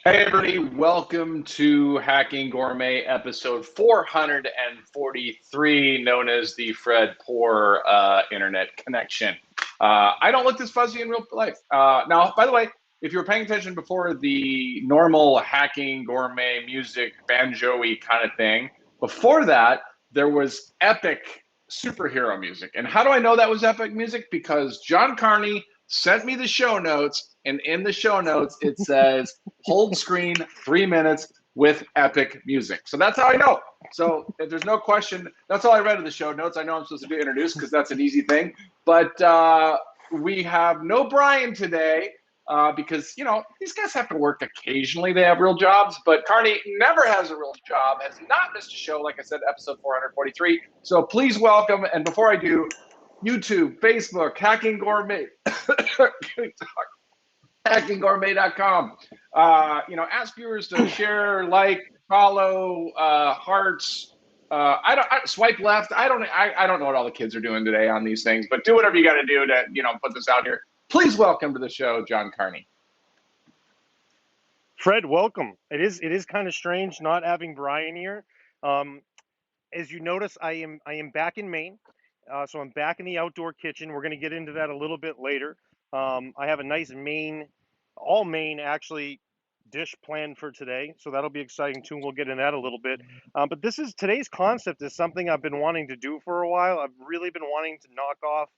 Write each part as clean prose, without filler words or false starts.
Hey everybody, welcome to Hacking Gourmet episode 443, known as the Fred Poor internet connection. I don't look this fuzzy in real life. Now, by the way, if you were paying attention before, the normal hacking gourmet music, banjo-y kind of thing, before that, there was epic superhero music. And how do I know that was epic music? Because John Carney sent me the show notes, and in the show notes, it says, hold screen 3 minutes with epic music. So that's how I know. So if there's no question, that's all I read in the show notes. I know I'm supposed to be introduced because that's an easy thing. But we have no Brian today because, you know, these guys have to work occasionally. They have real jobs. But Carney never has a real job, has not missed a show, like I said, episode 443. So please welcome. And before I do, YouTube, Facebook, Hacking Gourmet, hackinggourmet.com. Ask viewers to share, like, follow, hearts. I swipe left. I don't know what all the kids are doing today on these things, but do whatever you got to do to, put this out here. Please welcome to the show, John Carney. Fred, welcome. It is kind of strange not having Brian here. As you notice, I am back in Maine, so I'm back in the outdoor kitchen. We're going to get into that a little bit later. I have a nice all Maine actually dish planned for today, so that'll be exciting too. We'll get into that a little bit. But today's concept is something I've been wanting to do for a while. I've really been wanting to knock off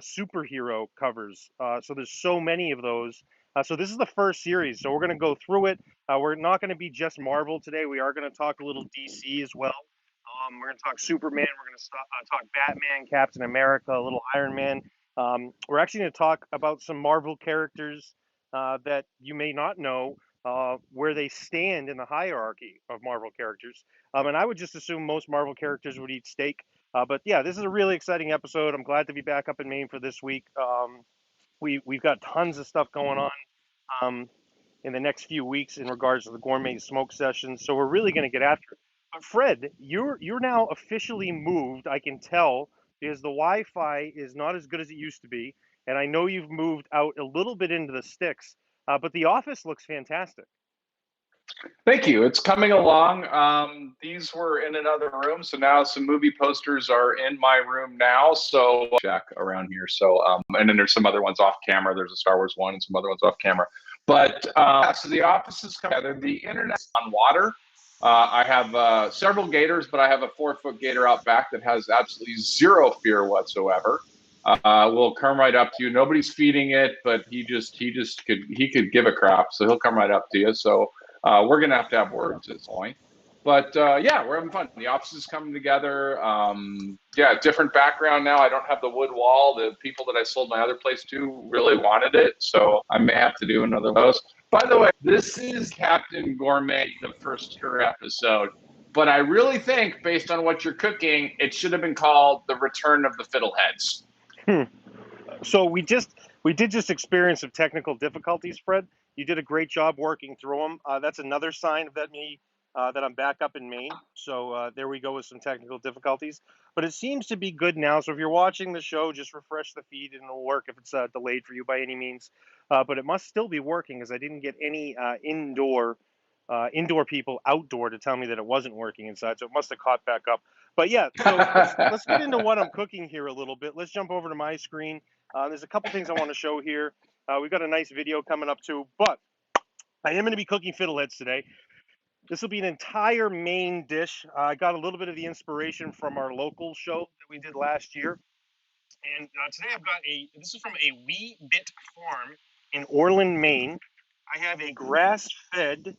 superhero covers. So there's so many of those. So this is the first series, so we're going to go through it. We're not going to be just Marvel today. We are going to talk a little DC as well. We're going to talk Superman. We're going to talk Batman, Captain America, a little Iron Man. We're actually going to talk about some Marvel characters that you may not know where they stand in the hierarchy of Marvel characters. And I would just assume most Marvel characters would eat steak. But yeah, this is a really exciting episode. I'm glad to be back up in Maine for this week. We've got tons of stuff going on in the next few weeks in regards to the Gourmet Smoke Session. So we're really going to get after it. But Fred, you're now officially moved. I can tell because the Wi-Fi is not as good as it used to be, and I know you've moved out a little bit into the sticks. But the office looks fantastic. Thank you. It's coming along. These were in another room, so now some movie posters are in my room now. So check around here. So and then there's some other ones off camera. There's a Star Wars one and some other ones off camera. But so the office is coming together. The internet's on water. I have several gators, but I have a 4-foot gator out back that has absolutely zero fear whatsoever. Will come right up to you. Nobody's feeding it, but he could give a crap, so he'll come right up to you. So we're gonna have to have words at this point. But yeah, we're having fun. The office is coming together. Different background now. I don't have the wood wall. The people that I sold my other place to really wanted it, so I may have to do another one of those. By the way, this is Captain Gourmet, the first episode. But I really think, based on what you're cooking, it should have been called The Return of the Fiddleheads. So we did just experience some technical difficulties, Fred. You did a great job working through them. That's another sign that I'm back up in Maine. So there we go with some technical difficulties. But it seems to be good now. So if you're watching the show, just refresh the feed and it'll work if it's delayed for you by any means. But it must still be working as I didn't get any indoor people outdoor to tell me that it wasn't working inside. So it must have caught back up. But yeah, so let's get into what I'm cooking here a little bit. Let's jump over to my screen. There's a couple things I want to show here. We've got a nice video coming up too, but I am going to be cooking fiddleheads today. This will be an entire Maine dish. I got a little bit of the inspiration from our local show that we did last year. And today this is from a Wee Bit Farm in Orland, Maine. I have a grass-fed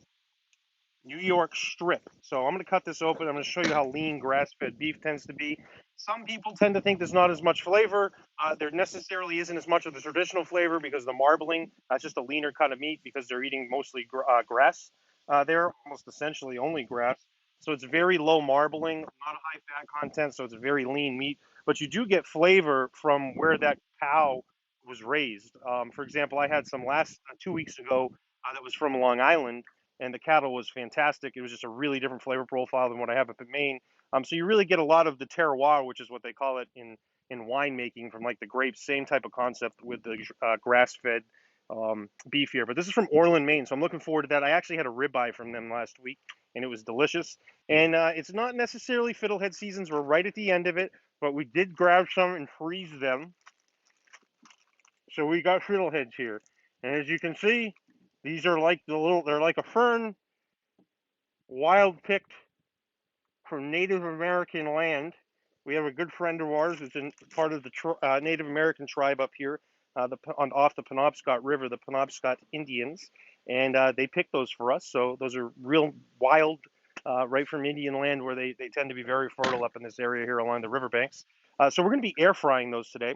New York strip. So I'm going to cut this open. I'm going to show you how lean grass-fed beef tends to be. Some people tend to think there's not as much flavor. There necessarily isn't as much of the traditional flavor because the marbling, that's just a leaner cut of meat because they're eating mostly grass. They're almost essentially only grass. So it's very low marbling, not a high fat content, so it's a very lean meat. But you do get flavor from where that cow was raised. For example, I had some 2 weeks ago that was from Long Island, and the cattle was fantastic. It was just a really different flavor profile than what I have up in Maine. So you really get a lot of the terroir, which is what they call it in winemaking, from like the grapes. Same type of concept with the grass-fed beef here. But this is from Orland, Maine, so I'm looking forward to that. I actually had a ribeye from them last week, and it was delicious. And it's not necessarily fiddlehead seasons. We're right at the end of it, but we did grab some and freeze them. So we got fiddleheads here. And as you can see, these are like they're like a fern, wild picked from Native American land. We have a good friend of ours who's in part of the Native American tribe up here, off the Penobscot River, the Penobscot Indians, and they picked those for us. So those are real wild, right from Indian land, where they tend to be very fertile up in this area here along the riverbanks. So we're going to be air frying those today.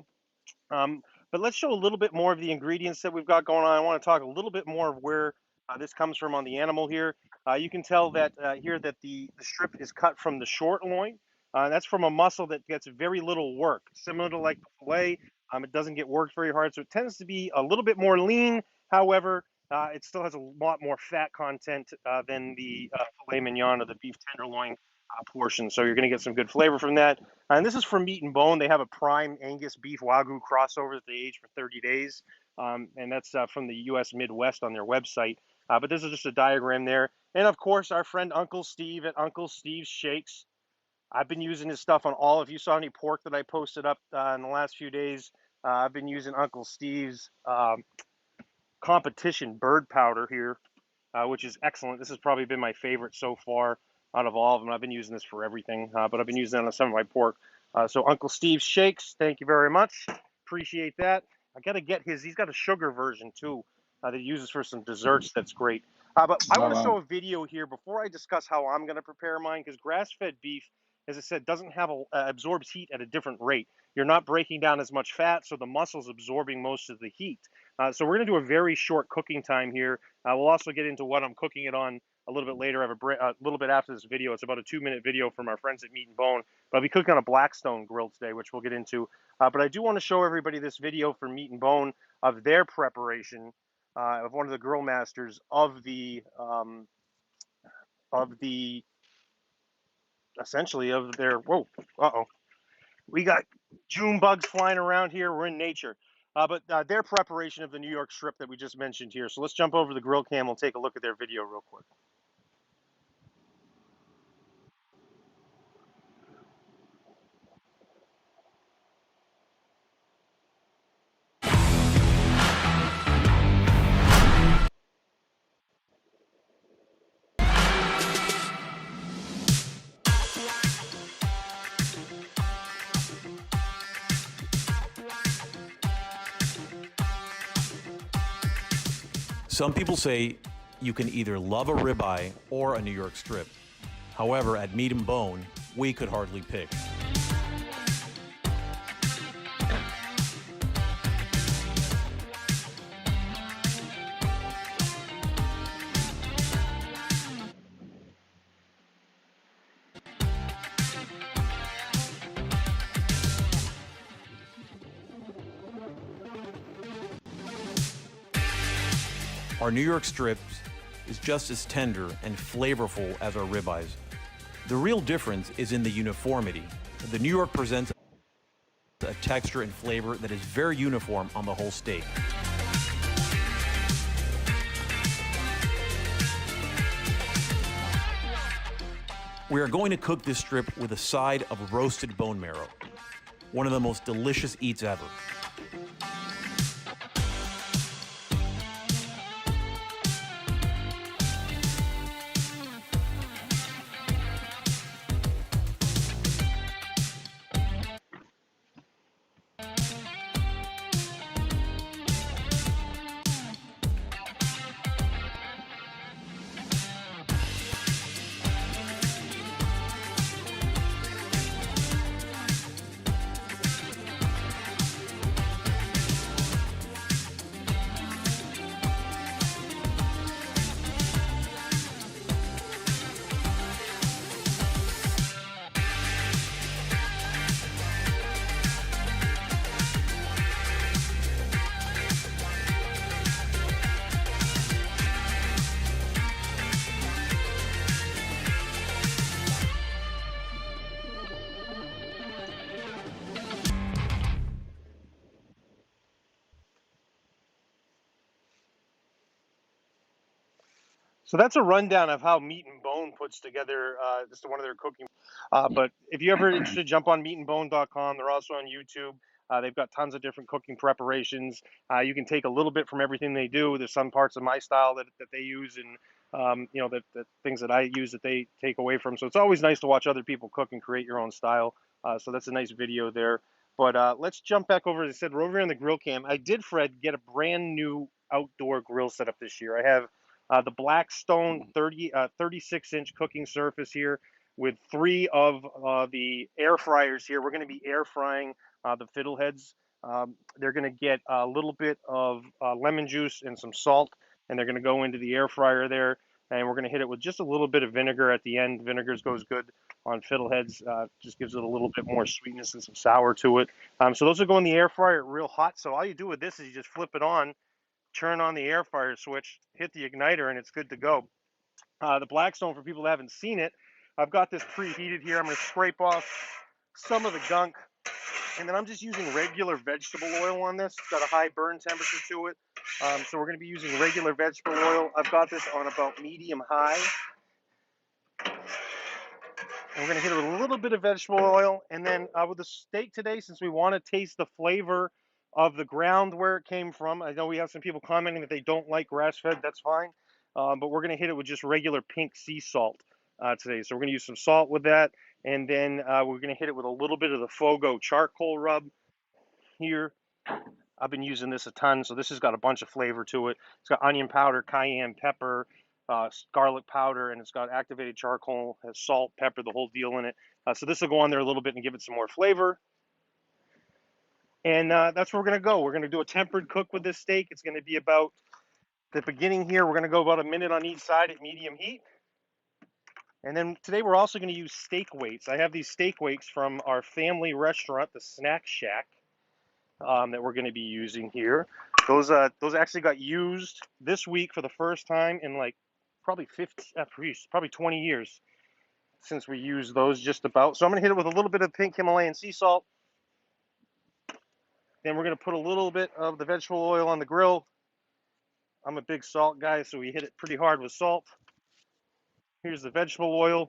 But let's show a little bit more of the ingredients that we've got going on. I want to talk a little bit more of where this comes from on the animal here. You can tell that here that the strip is cut from the short loin. That's from a muscle that gets very little work, similar to like the filet. It doesn't get worked very hard, so it tends to be a little bit more lean. However, it still has a lot more fat content than the filet mignon or the beef tenderloin portion. So you're going to get some good flavor from that. And this is from Meat and Bone. They have a prime Angus beef Wagyu crossover that they age for 30 days. And that's from the U.S. Midwest on their website. But this is just a diagram there. And of course, our friend Uncle Steve at Uncle Steve's Shakes. I've been using his stuff on all. If you saw any pork that I posted up in the last few days, I've been using Uncle Steve's competition bird powder here, which is excellent. This has probably been my favorite so far out of all of them. I've been using this for everything, but I've been using it on some of my pork. So Uncle Steve's Shakes, thank you very much. Appreciate that. I got to get his. He's got a sugar version too that he uses for some desserts. That's great. But I want to show a video here before I discuss how I'm going to prepare mine, because grass-fed beef, as I said, doesn't have absorbs heat at a different rate. You're not breaking down as much fat, so the muscle's absorbing most of the heat. So we're going to do a very short cooking time here. We'll also get into what I'm cooking it on a little bit later. I have a little bit after this video. It's about a 2-minute video from our friends at Meat and Bone. But I'll be cooking on a Blackstone grill today, which we'll get into. But I do want to show everybody this video from Meat and Bone of their preparation of one of the grill masters of the essentially of their, whoa, we got June bugs flying around here. We're in nature. But their preparation of the New York strip that we just mentioned here. So let's jump over to the grill cam. We'll take a look at their video real quick. Some people say you can either love a ribeye or a New York strip. However, at Meat and Bone, we could hardly pick. Our New York strips is just as tender and flavorful as our ribeyes. The real difference is in the uniformity. The New York presents a texture and flavor that is very uniform on the whole steak. We are going to cook this strip with a side of roasted bone marrow, one of the most delicious eats ever. So that's a rundown of how Meat and Bone puts together just one of their cooking. But if you're ever interested, jump on meatandbone.com. They're also on YouTube. They've got tons of different cooking preparations. You can take a little bit from everything they do. There's some parts of my style that they use, and that things that I use that they take away from. So it's always nice to watch other people cook and create your own style. So that's a nice video there. But let's jump back over. As I said, we're over here on the grill cam. I did, Fred, get a brand new outdoor grill setup this year. I have the Blackstone 36-inch cooking surface here with 3 of the air fryers here. We're going to be air frying the fiddleheads. They're going to get a little bit of lemon juice and some salt, and they're going to go into the air fryer there. And we're going to hit it with just a little bit of vinegar at the end. Vinegar goes good on fiddleheads, just gives it a little bit more sweetness and some sour to it. So those will go in the air fryer real hot. So all you do with this is you just flip it on, turn on the air fryer switch, hit the igniter, and it's good to go. The Blackstone, for people that haven't seen it, I've got this preheated here. I'm going to scrape off some of the gunk, and then I'm just using regular vegetable oil on this. It's got a high burn temperature to it, so we're going to be using regular vegetable oil. I've got this on about medium high. And we're going to hit it with a little bit of vegetable oil. And then with the steak today, since we want to taste the flavor of the ground where it came from, I know we have some people commenting that they don't like grass-fed. That's fine. But we're going to hit it with just regular pink sea salt today. So we're going to use some salt with that. And then we're going to hit it with a little bit of the Fogo charcoal rub here. I've been using this a ton. So this has got a bunch of flavor to it. It's got onion powder, cayenne pepper, garlic powder, and it's got activated charcoal, has salt, pepper, the whole deal in it. So this will go on there a little bit and give it some more flavor. And that's where we're going to go. We're going to do a tempered cook with this steak. It's going to be about the beginning here. We're going to go about a minute on each side at medium heat. And then today we're also going to use steak weights. I have these steak weights from our family restaurant, the Snack Shack, that we're going to be using here. Those actually got used this week for the first time in like probably 20 years since we used those just about. So I'm going to hit it with a little bit of pink Himalayan sea salt. Then we're going to put a little bit of the vegetable oil on the grill. I'm a big salt guy, so we hit it pretty hard with salt. Here's the vegetable oil.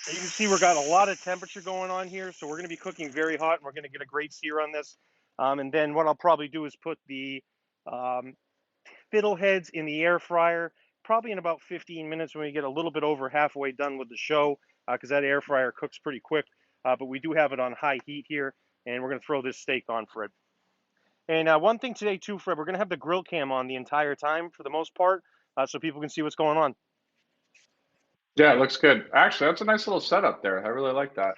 You can see we've got a lot of temperature going on here, so we're going to be cooking very hot, and we're going to get a great sear on this. And then what I'll probably do is put the fiddleheads in the air fryer, probably in about 15 minutes when we get a little bit over halfway done with the show, because that air fryer cooks pretty quick. But we do have it on high heat here, and we're going to throw this steak on, Fred. And one thing today too, Fred, we're going to have the grill cam on the entire time for the most part, so people can see what's going on. Yeah, it looks good. Actually, that's a nice little setup there. I really like that.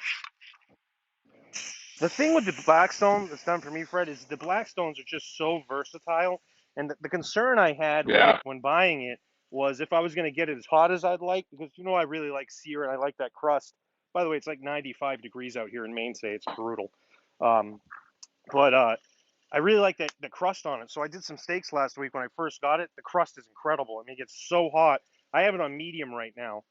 The thing with the Blackstone that's done for me, Fred, is the Blackstones are just so versatile. And the concern I had when buying it was if I was going to get it as hot as I'd like, because I really like sear and I like that crust. By the way, it's like 95 degrees out here in Maine today. It's brutal. But I really like the crust on it. So I did some steaks last week when I first got it. The crust is incredible. I mean, it gets so hot. I have it on medium right now.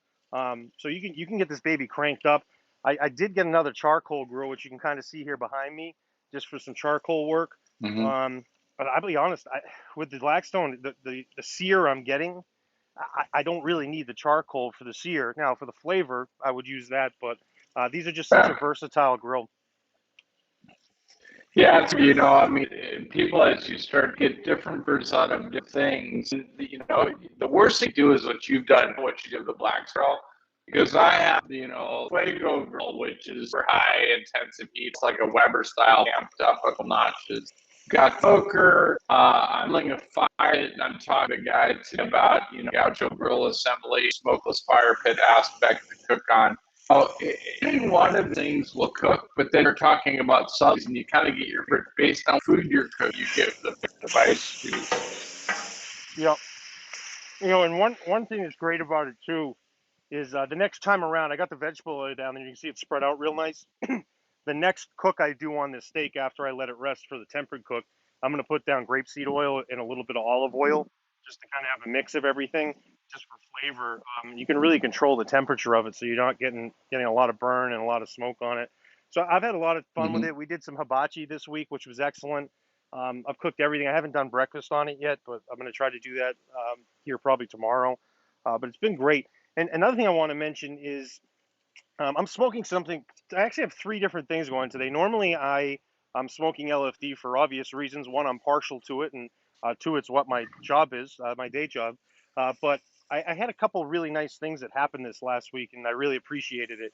So you can get this baby cranked up. I did get another charcoal grill, which you can kind of see here behind me, just for some charcoal work. Mm-hmm. But I'll be honest, with the Blackstone, the sear I'm getting, I don't really need the charcoal for the sear. Now, for the flavor, I would use that. But these are just such a versatile grill. Yeah, I mean, people, as you start to get different versions out of different things, the worst thing to do is what you've done, what you did with the Black Grill, because I have, Fuego Grill, which is for high intensive heat. It's like a Weber style, amped up a couple notches. Got poker, I'm laying a fire, and I'm talking to guys about, gaucho grill assembly, smokeless fire pit aspect to cook on. Oh, any one of the things will cook, but then you're talking about subs, and you kind of get your based on food you're cooking, you give the device to. Yep. And one thing that's great about it too is the next time around, I got the vegetable oil down there. You can see it spread out real nice. The next cook I do on this steak after I let it rest for the tempered cook, I'm going to put down grapeseed oil and a little bit of olive oil just to kind of have a mix of everything, just for flavor. You can really control the temperature of it, so you're not getting a lot of burn and a lot of smoke on it. So I've had a lot of fun with it. We did some hibachi this week, which was excellent. I've cooked everything. I haven't done breakfast on it yet, but I'm going to try to do that here probably tomorrow. But it's been great. And another thing I want to mention is I'm smoking something. I actually have three different things going today. Normally, I'm smoking LFD for obvious reasons. One, I'm partial to it, and two, it's what my job is, my day job. But I had a couple really nice things that happened this last week, and I really appreciated it.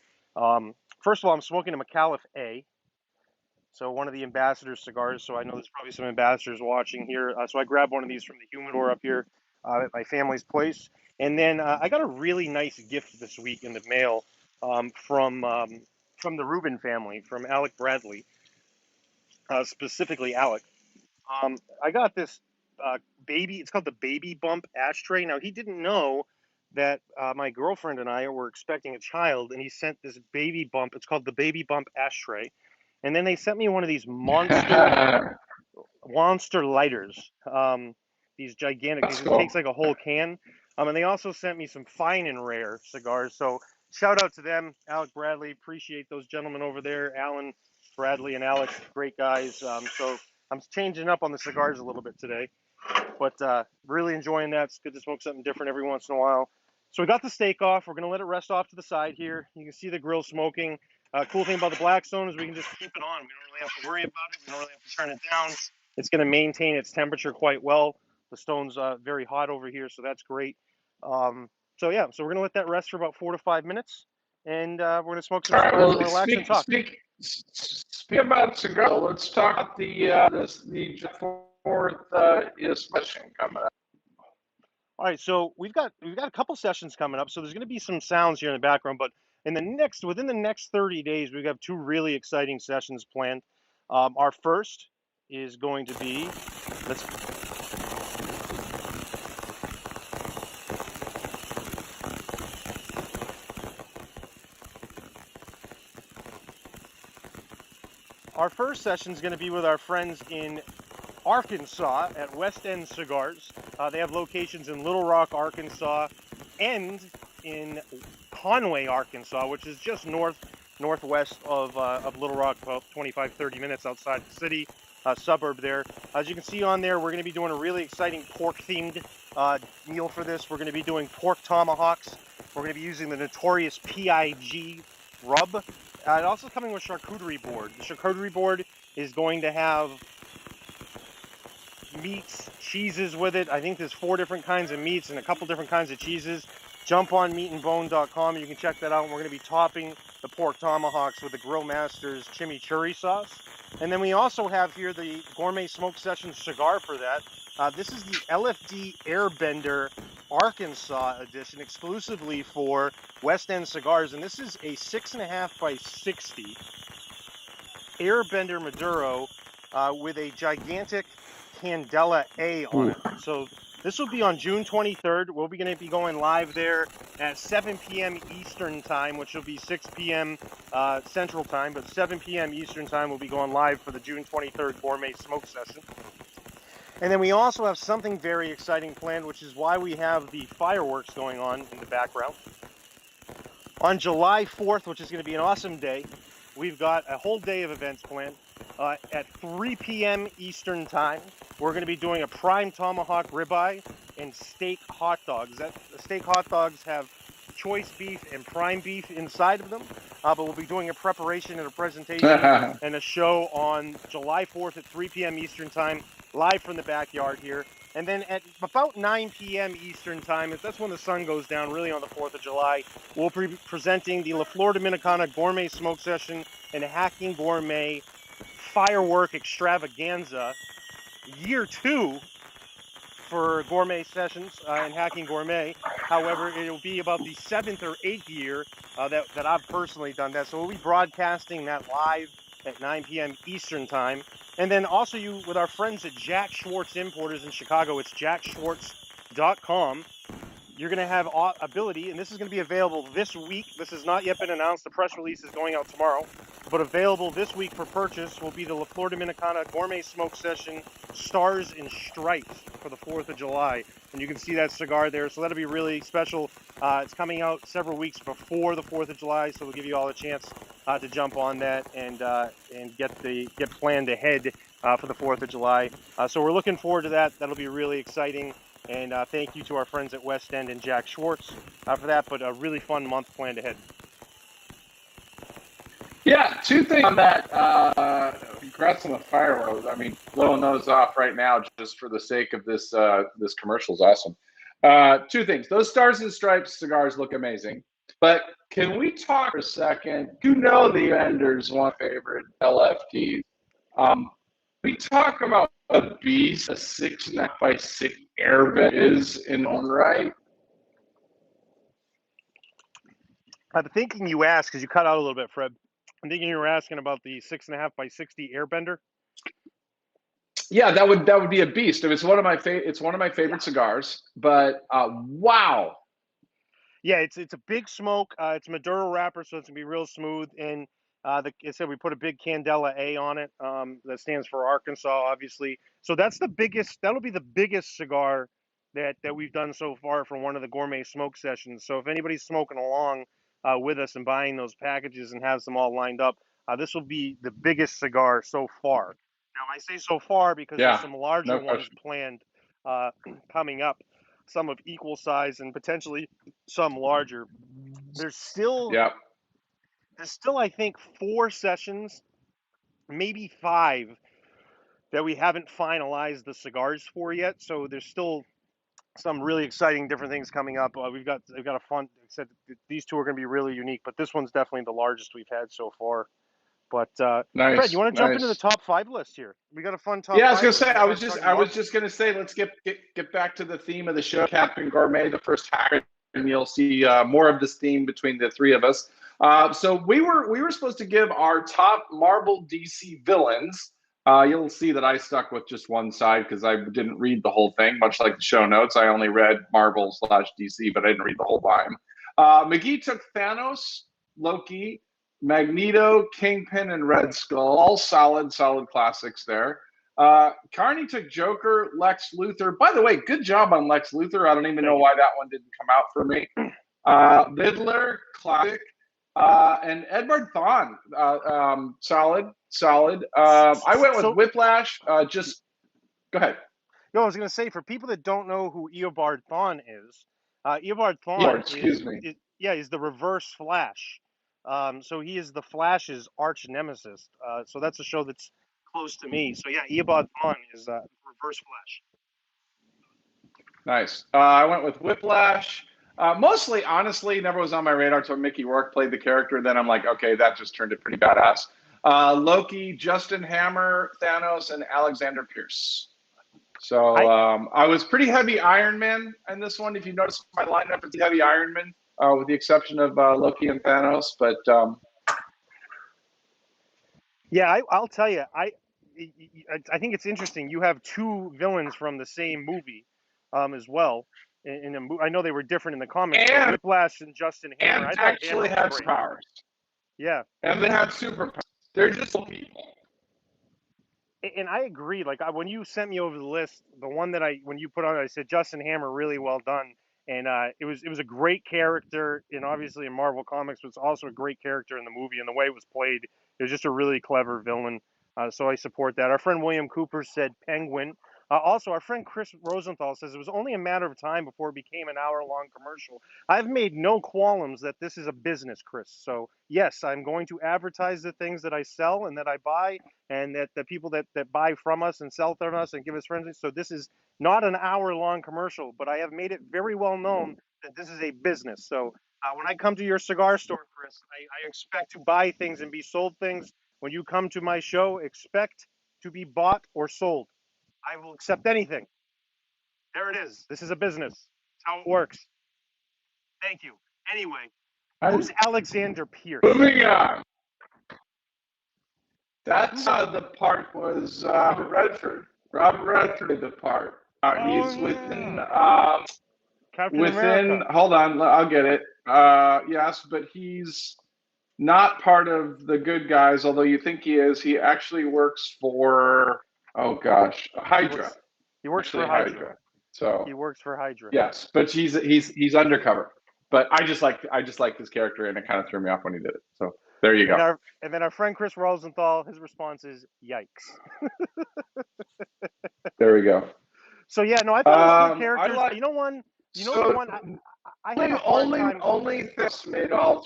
First of all, I'm smoking a McAuliffe A. So one of the ambassador cigars. So I know there's probably some ambassadors watching here. So I grabbed one of these from the humidor up here at my family's place. And then I got a really nice gift this week in the mail from the Rubin family, from Alec Bradley, specifically Alec. I got this baby. It's called the Baby Bump ashtray. Now he didn't know that my girlfriend and I were expecting a child, and he sent this Baby Bump. It's called the Baby Bump ashtray. And then they sent me one of these monster lighters. These gigantic. That's It cool. takes like a whole can. And they also sent me some fine and rare cigars. So shout out to them, Alec Bradley. Appreciate those gentlemen over there, Alan Bradley and Alex, great guys. So I'm changing up on the cigars a little bit today, but really enjoying that. It's good to smoke something different every once in a while. So we got the steak off. We're going to let it rest off to the side here. You can see the grill smoking. Cool thing about the Blackstone is we can just keep it on. We don't really have to worry about it. We don't really have to turn it down. It's going to maintain its temperature quite well. The stone's very hot over here, so that's great. So yeah, so we're going to let that rest for about 4 to 5 minutes, and we're going to smoke some cigars and relax and talk. Speak about cigar. Let's talk about the 4th is session coming up. All right, so we've got a couple sessions coming up, so there's going to be some sounds here in the background, but within the next 30 days, we have 2 really exciting sessions planned. Our first is going to be Our first session is going to be with our friends in Arkansas at West End Cigars. They have locations in Little Rock, Arkansas, and in Conway, Arkansas, which is just northwest of Little Rock, about 25-30 minutes outside the city, suburb there. As you can see on there, we're going to be doing a really exciting pork-themed meal for this. We're going to be doing pork tomahawks. We're going to be using the notorious PIG rub. It also coming with charcuterie board. The charcuterie board is going to have meats, cheeses with it. I think there's 4 different kinds of meats and a couple different kinds of cheeses. Jump on meatandbone.com. You can check that out. And we're going to be topping the pork tomahawks with the Grill Masters chimichurri sauce. And then we also have here the Gourmet Smoke Session cigar for that. This is the LFD Airbender Arkansas edition, exclusively for West End Cigars. And this is a 6.5 by 60 Airbender Maduro with a gigantic Candela A on it. So this will be on June 23rd. We'll be going to be going live there at 7 p.m. Eastern time, which will be 6 p.m. Central time, but 7 p.m. Eastern time we'll be going live for the June 23rd Gourmet Smoke Session. And then we also have something very exciting planned, which is why we have the fireworks going on in the background. On July 4th, which is going to be an awesome day, we've got a whole day of events planned. At 3 p.m. Eastern time, we're going to be doing a prime tomahawk ribeye and steak hot dogs. The steak hot dogs have choice beef and prime beef inside of them, but we'll be doing a preparation and a presentation and a show on July 4th at 3 p.m. Eastern time, live from the backyard here. And then at about 9 p.m. Eastern time, that's when the sun goes down, really on the 4th of July, we'll be presenting the La Flor Dominicana Gourmet Smoke Session and Hacking Gourmet Firework Extravaganza, year 2 for Gourmet Sessions and Hacking Gourmet. However, it'll be about the 7th or 8th year that I've personally done that. So we'll be broadcasting that live at 9 p.m. Eastern time. And then also with our friends at Jack Schwartz Importers in Chicago, it's jackschwartz.com. You're going to have ability, and this is going to be available this week. This has not yet been announced. The press release is going out tomorrow. But available this week for purchase will be the La Flor Dominicana Gourmet Smoke Session Stars and Stripes for the 4th of July. And you can see that cigar there. So that'll be really special. It's coming out several weeks before the 4th of July, so we'll give you all a chance to jump on that and get planned ahead for the 4th of July. So we're looking forward to that. That'll be really exciting. And thank you to our friends at West End and Jack Schwartz for that. But a really fun month planned ahead. Yeah, two things on that. Congrats on the fireworks. I mean, blowing those off right now just for the sake of this this commercial is awesome. Two things. Those Stars and Stripes cigars look amazing. But can we talk for a second? You know the vendors one favorite LFTs. We talk about a beast, a 6.5x6 airbag is in own right. I'm thinking you asked, because you cut out a little bit, Fred. I'm thinking you were asking about the 6.5x60 Airbender. Yeah, that would be a beast. It's one of my favorite cigars. But wow. Yeah, it's a big smoke. It's Maduro wrapper, so it's gonna be real smooth. And like I said, we put a big Candela A on it. That stands for Arkansas, obviously. So that's the biggest. That'll be the biggest cigar that we've done so far for one of the Gourmet Smoke Sessions. So if anybody's smoking along with us and buying those packages and has them all lined up, this will be the biggest cigar so far. Now I say so far because there's some larger ones planned coming up. Some of equal size and potentially some larger. There's still, I think, 4 sessions, maybe 5, that we haven't finalized the cigars for yet. So there's still some really exciting different things coming up. We've got a fun. Said these two are going to be really unique, but this one's definitely the largest we've had so far. But nice, Fred, you want to jump into the top 5 list here? We got a fun top. Yeah, I was gonna say. I was just gonna say. Let's get back to the theme of the show, Captain Gourmet, the first hacker, and you'll see more of this theme between the three of us. So we were supposed to give our top Marvel DC villains. You'll see that I stuck with just one side because I didn't read the whole thing. Much like the show notes, I only read Marvel/DC, but I didn't read the whole volume. McGee took Thanos, Loki, Magneto, Kingpin, and Red Skull. All solid classics there. Carney took Joker, Lex Luthor. By the way, good job on Lex Luthor. I don't even know why that one didn't come out for me. Midler, classic. And Edward Thawne, solid. I went with Whiplash. Just go ahead. No, I was going to say, for people that don't know who Eobard Thawne is, Eobard Thawne is the reverse Flash. So he is the Flash's arch nemesis. So that's a show that's close to me. So yeah, Eobard Thawne is reverse Flash. Nice. I went with Whiplash. Mostly, honestly, never was on my radar until Mickey Rourke played the character. Then I'm like, okay, that just turned it pretty badass. Loki, Justin Hammer, Thanos, and Alexander Pierce. So I was pretty heavy Iron Man in this one. If you notice my lineup, it's heavy Iron Man. With the exception of Loki and Thanos, but yeah, I'll tell you, I think it's interesting. You have 2 villains from the same movie, as well. I know they were different in the comics. But Whiplash and Justin Hammer, and actually have powers. Yeah, and they have superpowers. They're just people. And I agree. Like when you sent me over the list, the one that when you put on it, I said Justin Hammer, really well done. And it was a great character, and obviously in Marvel Comics, but it's also a great character in the movie, and the way it was played, it was just a really clever villain. So I support that. Our friend William Cooper said Penguin. Also, our friend Chris Rosenthal says it was only a matter of time before it became an hour-long commercial. I've made no qualms that this is a business, Chris. So yes, I'm going to advertise the things that I sell and that I buy, and that the people that buy from us and sell from us and give us friends. So this is not an hour-long commercial, but I have made it very well known that this is a business. So when I come to your cigar store, Chris, I expect to buy things and be sold things. When you come to my show, expect to be bought or sold. I will accept anything. There it is. This is a business. That's how it works. Thank you. Anyway, who's Alexander Pierce? Moving on. That's the part was Redford. Robert Redford did the part. He's within Captain America. Hold on, I'll get it. Yes, but he's not part of the good guys, although you think he is. He actually works for Hydra. He works for Hydra. So he works for Hydra. Yes, but he's undercover. But I just like his character, and it kind of threw me off when he did it. So There you go. And then our friend Chris Rosenthal, his response is yikes. There we go. So yeah, no, I thought it was good I characters. like. You know one. You know So the one. I had a hard time. only this made all.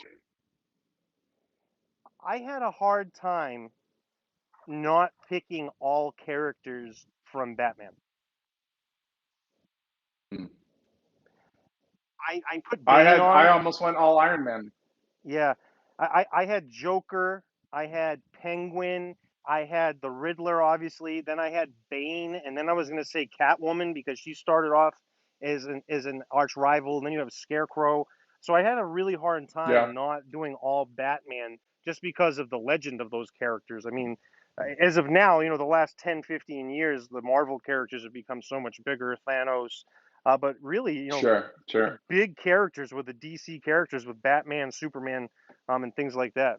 I had a hard time not picking all characters from Batman. Hmm. I put Bane on. I almost went all Iron Man. Yeah, I had Joker, I had Penguin, I had the Riddler, obviously. Then I had Bane, and then I was going to say Catwoman because she started off as an arch rival. And then you have Scarecrow. So I had a really hard time Yeah. not doing all Batman just because of the legend of those characters. I mean, as of now, the last 10, 15 years, the Marvel characters have become so much bigger. Thanos. But really, Sure. big characters with the DC characters with Batman, Superman, and things like that.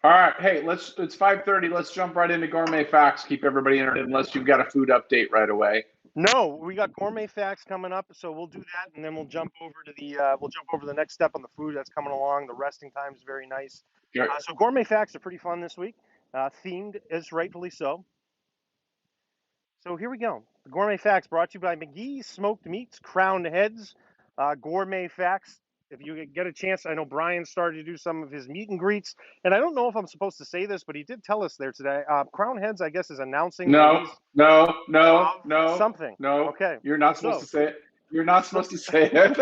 All right. Hey, it's 5:30. Let's jump right into Gourmet Facts. Keep everybody interested unless you've got a food update right away. No, we got Gourmet Facts coming up, so we'll do that, and then we'll jump over to the next step on the food that's coming along. The resting time is very nice. Sure. So Gourmet Facts are pretty fun this week, themed as rightfully so. So here we go. The Gourmet Facts brought to you by McGee's Smoked Meats, Crowned Heads. Gourmet Facts. If you get a chance, I know Brian started to do some of his meet and greets, and I don't know if I'm supposed to say this, but he did tell us there today. Crowned Heads, I guess, is announcing No. something. No. Okay. You're not supposed to say it. You're not supposed to say it.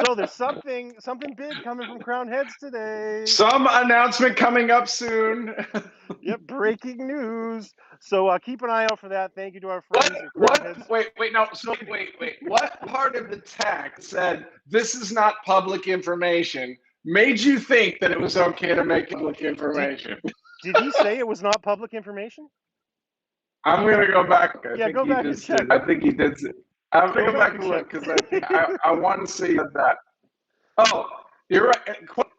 So there's something big coming from Crowned Heads today. Some announcement coming up soon. Yep, breaking news. So keep an eye out for that. Thank you to our friends at Crowned Heads. Wait. No. So wait. What part of the text said this is not public information made you think that it was okay to make public information? Did he say it was not public information? I'm gonna go back. Go back and check. I think he did. I'm gonna go back and look because I want to see that. Oh, you're right.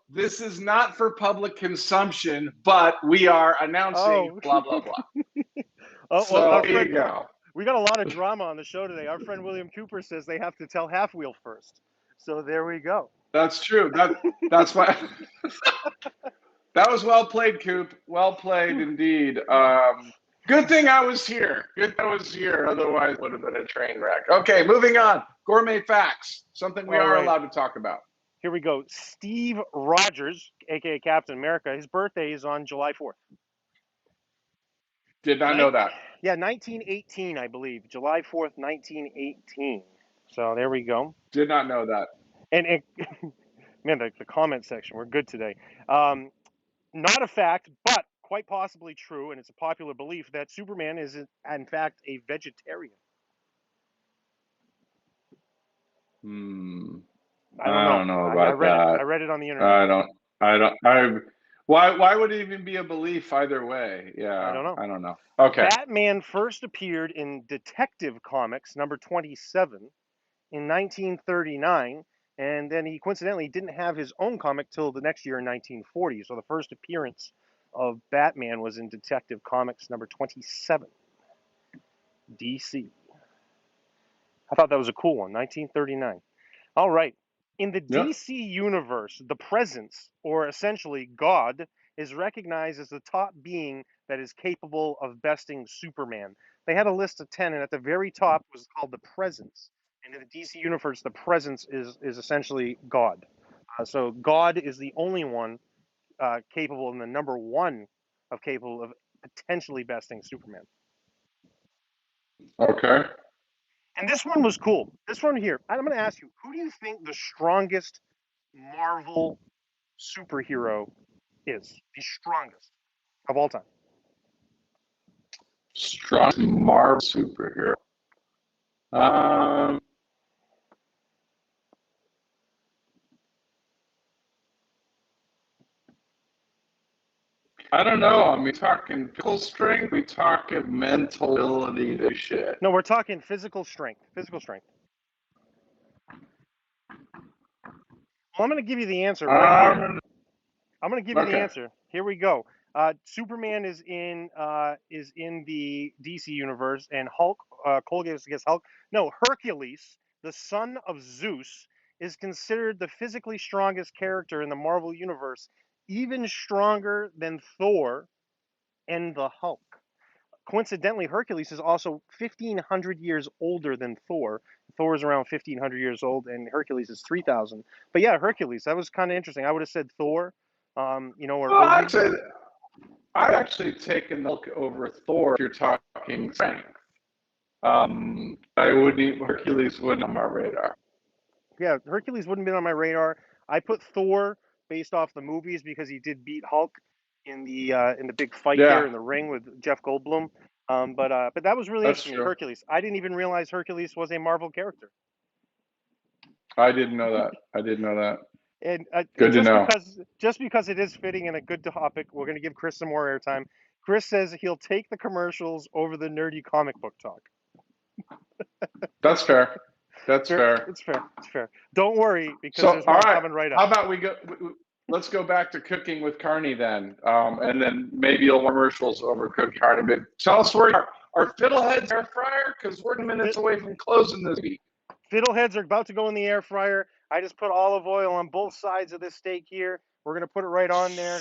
This is not for public consumption, but we are announcing blah blah blah. So there you go. We got a lot of drama on the show today. Our friend William Cooper says they have to tell Half Wheel first. So there we go. That's true. That's why. That was well played, Coop. Well played indeed. Good thing I was here. Otherwise, it would have been a train wreck. Okay, moving on. Gourmet Facts. Something we are allowed to talk about. Here we go. Steve Rogers, a.k.a. Captain America, his birthday is on July 4th. Did not know that. Yeah, 1918, I believe. July 4th, 1918. So there we go. Did not know that. And man, the comment section, we're good today. Not a fact, but quite possibly true, and it's a popular belief that Superman is, in fact, a vegetarian. I don't know about that. I read it on the internet. Why would it even be a belief either way? Yeah, I don't know. Okay. Batman first appeared in Detective Comics number 27 in 1939, and then he coincidentally didn't have his own comic till the next year in 1940. So the first appearance of Batman was in Detective Comics number 27, DC. I thought that was a cool one, 1939. All right. In the DC universe, the presence, or essentially God, is recognized as the top being that is capable of besting Superman. They had a list of 10, and at the very top was called the presence. And in the DC universe, the presence is essentially God. So God is the only one capable, and the number one capable of potentially besting Superman. Okay. And this one was cool. This one here, I'm going to ask you, who do you think the strongest Marvel superhero is? The strongest of all time. Strong Marvel superhero. I don't know. I mean, talking physical strength, we talking mental ability to shit. No, we're talking physical strength. Physical strength. Well, I'm going to give you the answer right here. I'm going to give you the answer. Here we go. Superman is in the DC universe, and Hulk. Cole gave us Hulk. No, Hercules, the son of Zeus, is considered the physically strongest character in the Marvel Universe, even stronger than Thor and the Hulk. Coincidentally, Hercules is also 1,500 years older than Thor. Thor is around 1,500 years old, and Hercules is 3,000. But yeah, Hercules, that was kind of interesting. I would have said Thor, or Well, Odin. I'd actually taken the look over Thor if you're talking strength. Hercules wouldn't on my radar. Yeah, Hercules wouldn't have been on my radar. I put Thor based off the movies because he did beat Hulk in the big fight there Yeah, in the ring with Jeff Goldblum. But that was really that's interesting. true. Hercules. I didn't even realize Hercules was a Marvel character. I didn't know that. I didn't know that. And Good to know. just because it is fitting and a good topic, we're going to give Chris some more airtime. Chris says he'll take the commercials over the nerdy comic book talk. That's fair. That's fair. It's fair. It's fair. Don't worry, because So, there's all one right. coming right up. How about let's go back to cooking with Carney then, and then maybe a commercials over cooking Carney. But tell us where you are. Are Fiddleheads air fryer? Because we're minutes away from closing this week. Fiddleheads are about to go in the air fryer. I just put olive oil on both sides of this steak here. We're going to put it right on there.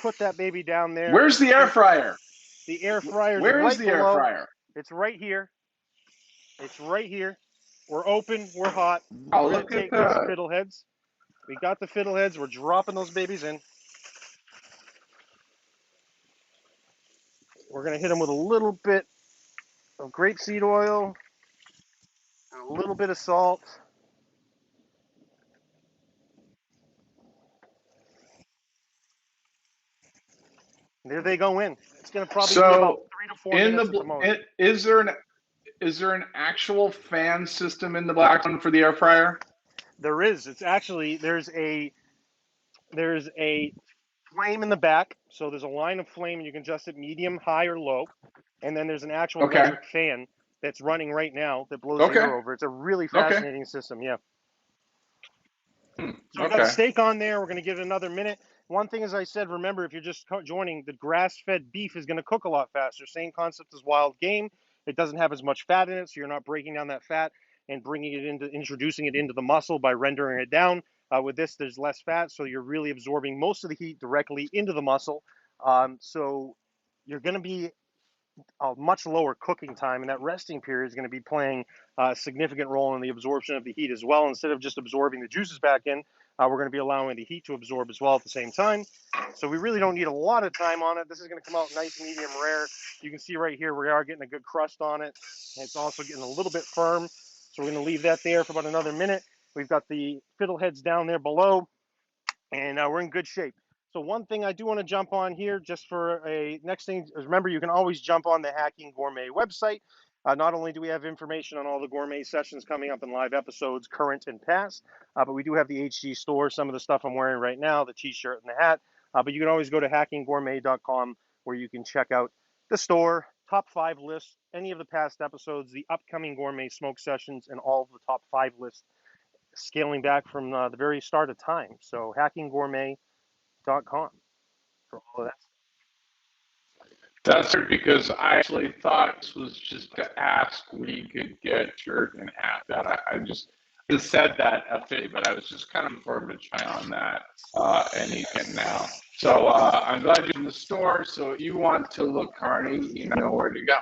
Put that baby down there. Where's the air fryer? The air fryer is Where right is the below. air fryer? It's right here. It's right here. We're open. We're hot. Oh, We're going look to at take these that. Fiddleheads. We got the Fiddleheads. We're dropping those babies in. We're going to hit them with a little bit of grapeseed oil and a little bit of salt. There they go in. It's going to probably be about 3 to 4 minutes at the most. Is there an actual fan system in the black one for the air fryer? There is. It's actually there's a flame in the back, so there's a line of flame, and you can adjust it medium, high, or low. And then there's an actual electric fan that's running right now that blows the air over. It's a really fascinating system. Yeah. So we got a steak on there. We're going to give it another minute. One thing, as I said, remember, if you're just joining, the grass-fed beef is going to cook a lot faster. Same concept as wild game. It doesn't have as much fat in it, so you're not breaking down that fat and introducing it into the muscle by rendering it down. With this, there's less fat, so you're really absorbing most of the heat directly into the muscle. So you're going to be a much lower cooking time, and that resting period is going to be playing a significant role in the absorption of the heat as well. Instead of just absorbing the juices back in, we're going to be allowing the heat to absorb as well at the same time. So we really don't need a lot of time on it. This is going to come out nice, medium rare. You can see right here we are getting a good crust on it. It's also getting a little bit firm. So we're going to leave that there for about another minute. We've got the Fiddleheads down there below, and we're in good shape. So one thing I do want to jump on here, just for a next thing, is remember, you can always jump on the Hacking Gourmet website. Not only do we have information on all the gourmet sessions coming up in live episodes, current and past, but we do have the HG store, some of the stuff I'm wearing right now, the t-shirt and the hat. But you can always go to hackinggourmet.com where you can check out the store, top 5 lists, any of the past episodes, the upcoming gourmet smoke sessions, and all of the top 5 lists, scaling back from the very start of time. So hackinggourmet.com for all of that. That's it, because I actually thought this was just to ask we could get shirt and hat. That I just said that officially, but I was just kind of informed to try on that, and you can now. So I'm glad you're in the store. So if you want to look Carney, you know where to go.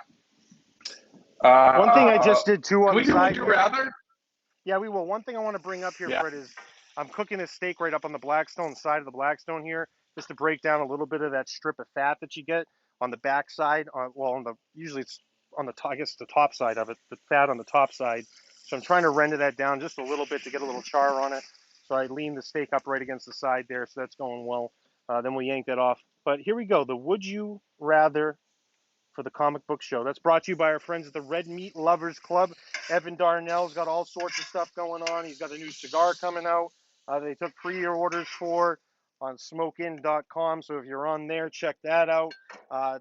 One thing I just did too on the side. Would you rather? Yeah, we will. One thing I want to bring up here, Fred, is I'm cooking a steak right up on the Blackstone side of the Blackstone here, just to break down a little bit of that strip of fat that you get on the back side. Usually it's on the top, I guess the top side of it, the fat on the top side. So I'm trying to render that down just a little bit to get a little char on it. So I lean the steak up right against the side there, so that's going well. Then we yank that off. But here we go. The Would You Rather for the comic book show. That's brought to you by our friends at the Red Meat Lovers Club. Evan Darnell's got all sorts of stuff going on. He's got a new cigar coming out. They took pre-orders for on smokein.com. So if you're on there, check that out.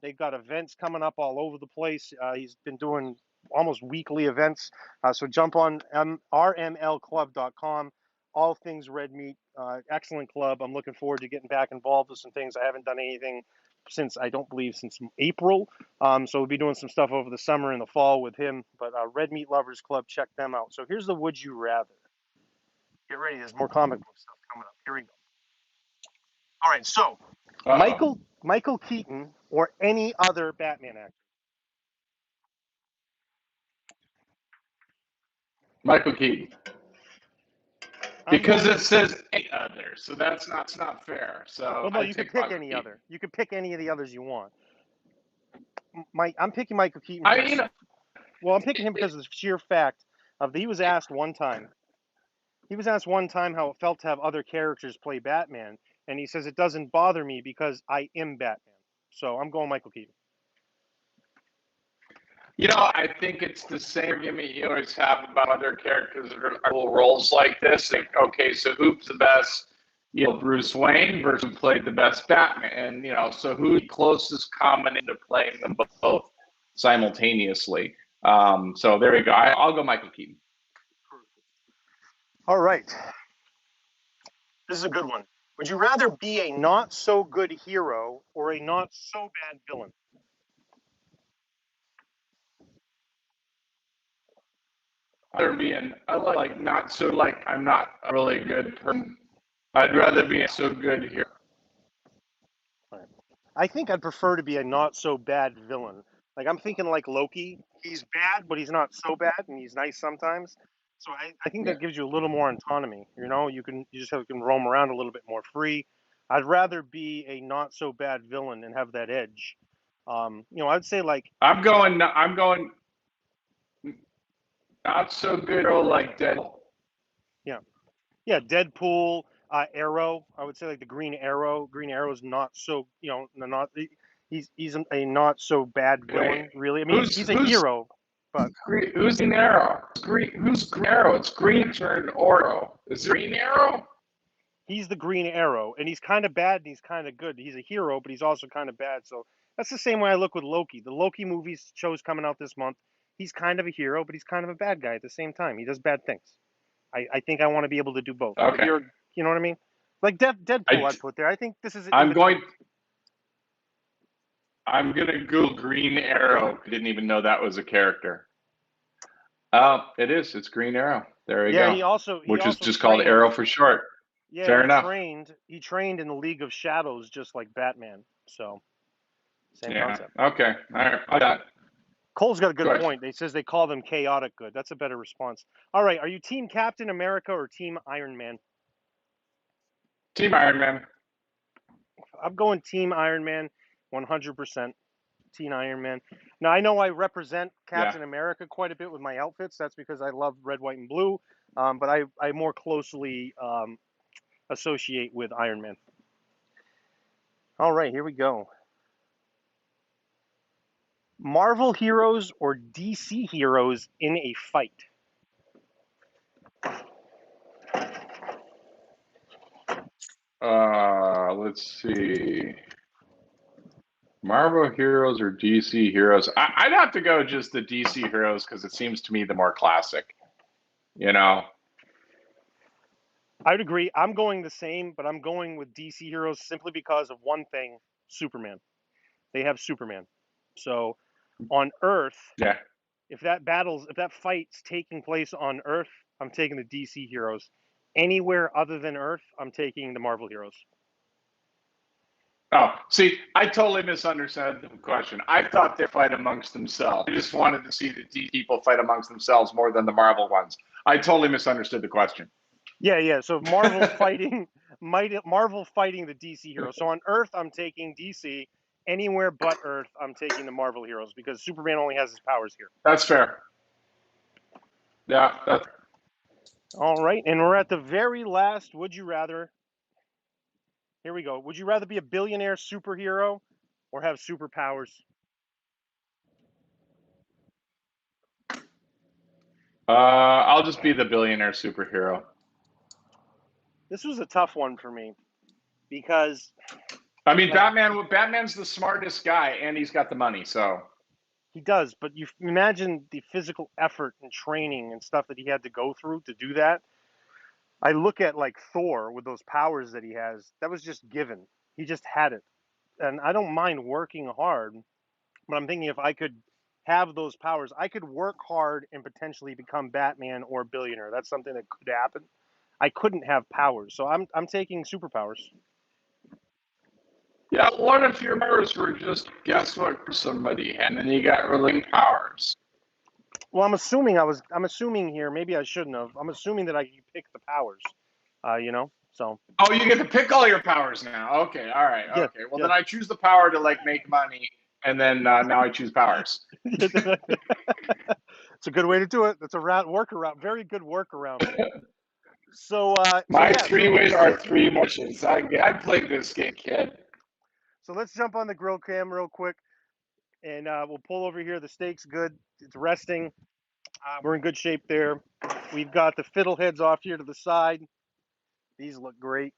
They've got events coming up all over the place. He's been doing almost weekly events. So jump on rmlclub.com. All things red meat. Excellent club. I'm looking forward to getting back involved with some things. I haven't done anything since April. So we'll be doing some stuff over the summer and the fall with him. But Red Meat Lovers Club, check them out. So here's the Would You Rather. Get ready. There's more comic book stuff coming up. Here we go. All right. So Michael Keaton or any other Batman actor. Michael Keaton. Because it says any other, so that's not fair. So well, no, you can pick any other. You can pick any of the others you want. I'm picking Michael Keaton. Well, I'm picking him because of the sheer fact of he was asked one time. He was asked one time how it felt to have other characters play Batman, and he says it doesn't bother me because I am Batman. So I'm going Michael Keaton. I think it's the same argument you always have about other characters that are cool roles like this. Like, okay, so who's the best, Bruce Wayne versus who played the best Batman? And, so who's the closest common into playing them both simultaneously? So there we go. I'll go Michael Keaton. All right. This is a good one. Would you rather be a not so good hero or a not so bad villain? I'm not a really good person. I'd rather be so good here. I think I'd prefer to be a not so bad villain. Like I'm thinking like Loki. He's bad, but he's not so bad, and he's nice sometimes. So I think that gives you a little more autonomy. You can roam around a little bit more free. I'd rather be a not so bad villain and have that edge. I'd say like I'm going not so good or like Deadpool. Yeah, Deadpool, Arrow. I would say like the Green Arrow. Green Arrow's not so he's a not so bad villain. Really, I mean he's a hero. But who's Green Arrow? Who's Green Arrow? It's Green turned Oro. Is it Green Arrow? He's the Green Arrow, and he's kind of bad and he's kind of good. He's a hero, but he's also kind of bad. So that's the same way I look with Loki. The Loki movies shows coming out this month. He's kind of a hero, but he's kind of a bad guy at the same time. He does bad things. I think I want to be able to do both. Okay. You know what I mean? Like Deadpool, I'd put there. I think this is. I'm gonna Google Green Arrow. I didn't even know that was a character. It is. It's Green Arrow. There you go. Yeah, which is just called Arrow for short. Yeah, fair enough. He trained in the League of Shadows, just like Batman. So same concept. Okay. All right. I got it. Cole's got a good point. He says they call them chaotic good. That's a better response. All right. Are you Team Captain America or Team Iron Man? Team Iron Man. I'm going Team Iron Man, 100%. Team Iron Man. Now, I know I represent Captain America quite a bit with my outfits. That's because I love red, white, and blue. But I more closely associate with Iron Man. All right. Here we go. Marvel heroes or DC heroes in a fight? Let's see. Marvel heroes or DC heroes? I'd have to go just the DC heroes because it seems to me the more classic. I would agree. I'm going the same, but I'm going with DC heroes simply because of one thing: Superman. They have Superman. So on Earth, if that fight's taking place on Earth, I'm taking the DC heroes. Anywhere other than Earth, I'm taking the Marvel heroes. Oh, see, I totally misunderstood the question. I thought they fight amongst themselves. I just wanted to see the DC people fight amongst themselves more than the Marvel ones. I totally misunderstood the question. Yeah. So Marvel fighting the DC heroes. So on Earth, I'm taking DC. Anywhere but Earth, I'm taking the Marvel heroes because Superman only has his powers here. That's fair. Yeah. All right, and we're at the very last would you rather. Here we go. Would you rather be a billionaire superhero or have superpowers? I'll just be the billionaire superhero. This was a tough one for me because I mean, Batman's the smartest guy and he's got the money, so he does, but you imagine the physical effort and training and stuff that he had to go through to do that. I look at like Thor with those powers that he has. That was just given. He just had it. And I don't mind working hard, but I'm thinking if I could have those powers, I could work hard and potentially become Batman or a billionaire. That's something that could happen. I couldn't have powers. So I'm taking superpowers. Yeah, what if your powers were just guess what for somebody, and then you got ruling powers? Well, I'm assuming here. Maybe I shouldn't have. I'm assuming that I can pick the powers. So. Oh, you get to pick all your powers now. Okay, all right, Yeah, okay. Well, yeah. then I choose the power to like make money, and then now I choose powers. It's a good way to do it. That's a workaround. Very good workaround. So My three ways are three motions. I played this game, kid. So let's jump on the grill cam real quick, and we'll pull over here. The steak's good. It's resting. We're in good shape there. We've got the fiddle heads off here to the side. These look great.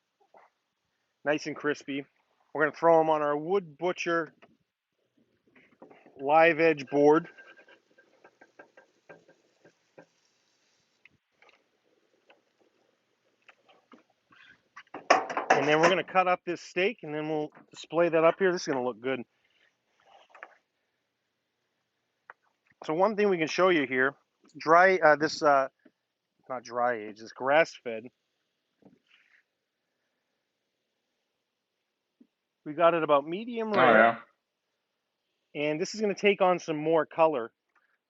Nice and crispy. We're going to throw them on our Wood Butcher live edge board. And then we're going to cut up this steak, and then we'll display that up here. This is going to look good. So one thing we can show you here, not dry age, this grass fed. We got it about medium rare. Oh, yeah. And this is going to take on some more color.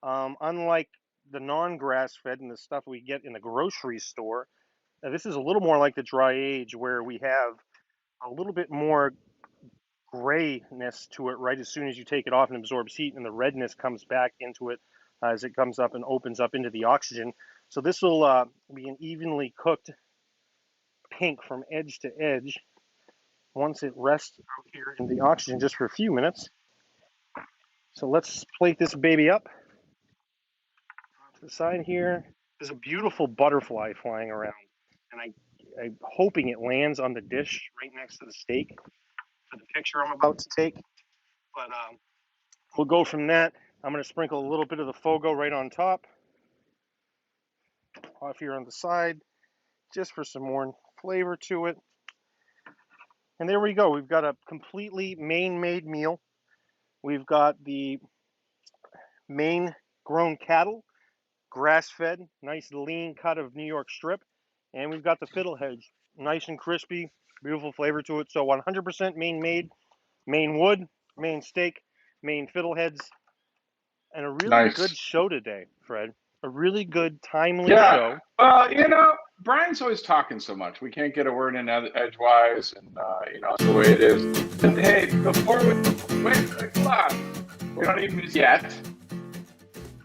Unlike the non-grass fed and the stuff we get in the grocery store, this is a little more like the dry age, where we have a little bit more grayness to it right as soon as you take it off and absorbs heat, and the redness comes back into it as it comes up and opens up into the oxygen. So this will be an evenly cooked pink from edge to edge once it rests out here in the oxygen just for a few minutes. So let's plate this baby up. To the side here, there's a beautiful butterfly flying around, and I'm hoping it lands on the dish right next to the steak for the picture I'm about to take. But we'll go from that. I'm going to sprinkle a little bit of the Fogo right on top, off here on the side, just for some more flavor to it. And there we go. We've got a completely Maine-made meal. We've got the Maine-grown cattle, grass-fed, nice lean cut of New York strip. And we've got the fiddlehead, nice and crispy, beautiful flavor to it. So 100% Maine-made, Maine wood, Maine steak, Maine fiddleheads, and a really good show today, Fred. A really good, timely show. Brian's always talking so much. We can't get a word in edgewise, and it's the way it is. And hey, before we hold on, we don't even use yet.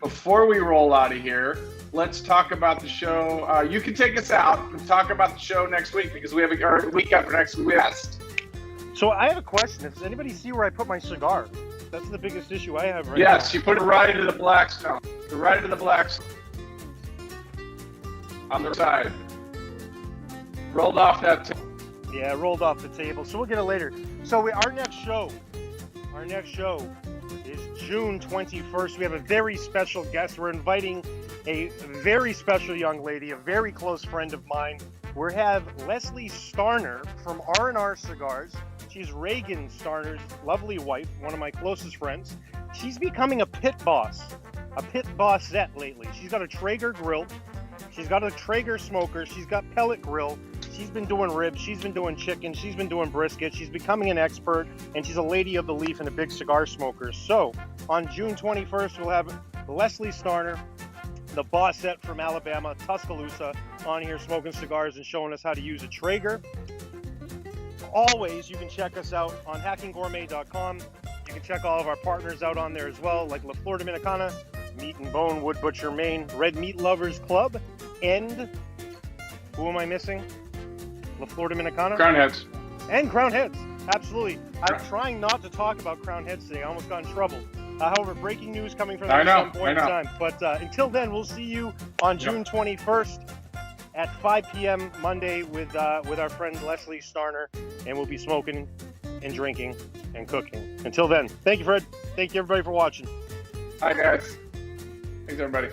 Before we roll out of here, let's talk about the show. You can take us out and talk about the show next week, because we have a week after next week. So I have a question. Does anybody see where I put my cigar? That's the biggest issue I have right now. Yes, you put it right into the black stone. Right into the black stone. On the side. Rolled off that table. Yeah, rolled off the table. So we'll get it later. So our next show is June 21st. We have a very special guest. We're inviting a very special young lady, a very close friend of mine. We have Leslie Starner from R&R Cigars. She's Reagan Starner's lovely wife, one of my closest friends. She's becoming a pit bossette lately. She's got a Traeger grill. She's got a Traeger smoker. She's got pellet grill. She's been doing ribs. She's been doing chicken. She's been doing brisket. She's becoming an expert, and she's a lady of the leaf and a big cigar smoker. So on June 21st, we'll have Leslie Starner, the bossette from Alabama, Tuscaloosa, on here smoking cigars and showing us how to use a Traeger. Always, you can check us out on hackinggourmet.com. You can check all of our partners out on there as well, like La Flor Dominicana, Meat and Bone, Wood Butcher, Maine, Red Meat Lovers Club, and who am I missing? La Flor Dominicana? Crown Heads. And Crown Heads, absolutely. I'm trying not to talk about Crown Heads today. I almost got in trouble. However, breaking news coming from them at some point in time. But until then, we'll see you on June 21st at 5 p.m. Monday with our friend Leslie Starner, and we'll be smoking and drinking and cooking. Until then, thank you, Fred. Thank you, everybody, for watching. Hi, guys. Thanks, everybody.